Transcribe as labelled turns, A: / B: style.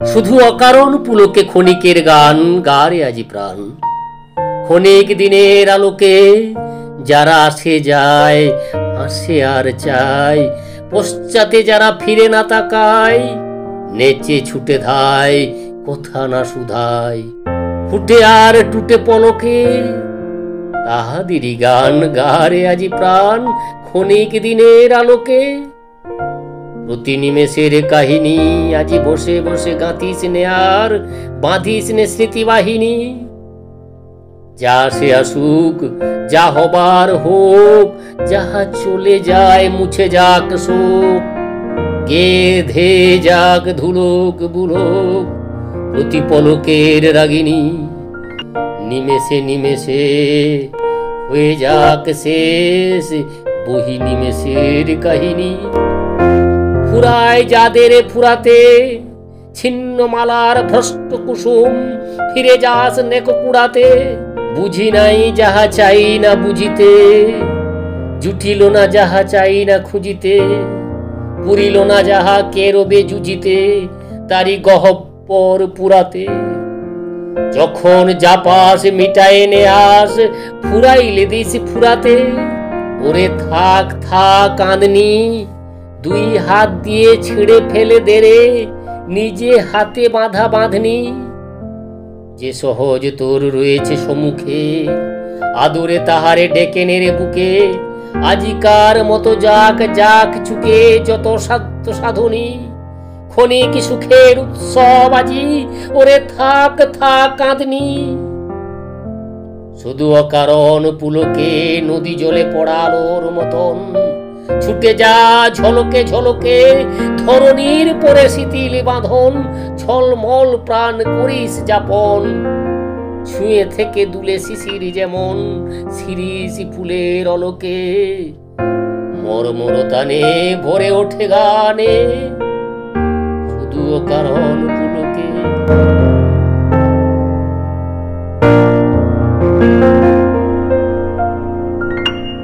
A: শুধু অকারণ পুলকে ক্ষণিকের গান গারে আজি প্রাণ। ক্ষণিক দিনের আলোকে যারা আসে যায়, হাসে আর চায়, পশ্চাতে যারা ফিরে না তাকায়, নেচে ছুটে ধায় কথা না শুধায়, ফুটে আর টুটে পলকে তাহাদেরই গান গারে আজি প্রাণ। ক্ষণিক দিনের আলোকে প্রতি নিমেষের কাহিনী আজি বসে বসে গাঁথিস নে আর বাঁধিস নে স্মৃতিবাহিনী। যা সে আসুক, যা হবার হোক, যাহা চলে যায় মুছে যাক শোক, গেধে যাক ধুলোক বুলোক প্রতি পলকের রাগিনী। নিমেষে নিমেষে হয়ে যাক শেষ বহি নিমেষের কাহিনী। ফুরায় যাদের ফুরাতে ছিন্ন মালার ভ্রষ্ট কুসুম, ফিরে যাস নেক কুড়াতে। বুঝি নাই যাহা চাই না বুঝিতে, জুটিল না যাহা চাই না খুঁজিতে, পুরিল না যাহা কেরবে জুজিতে, তারি গহ্বর পুরাতে। যখন যাপাস মিটায়ে নে আস, ফুরাইলে দিস ফুরাতে। ওরে থাক থাক কাঁদনি, দুই হাত দিয়ে ছিঁড়ে ফেলে দে রে নিজে হাতে বাঁধা বাঁধনি। যে সহজ তোর রয়েছে সম্মুখে, আদরে তাহারে ডেকে নেড়ে বুকে। আজিকার মতো যাক যাক চুকে যত সাধ্য সাধনী, ক্ষণিক সুখের উৎসব আজি, ওরে থাক থাক কাঁদনি। শুধু অকারণ পুলকে নদী জলে পড়ালোর মতন, ছুটে যা ঝলকে ঝলকে ধরণীর পরে শিথিল বাঁধন। ছলমল প্রাণ করিস যাপন, ছুঁয়ে থেকে দুলে শিশির যেমন শিরিষ ফুলের অলোকে। মর্মর তানে ভরে ওঠে গানে, শুধু অকারণ পুলকে।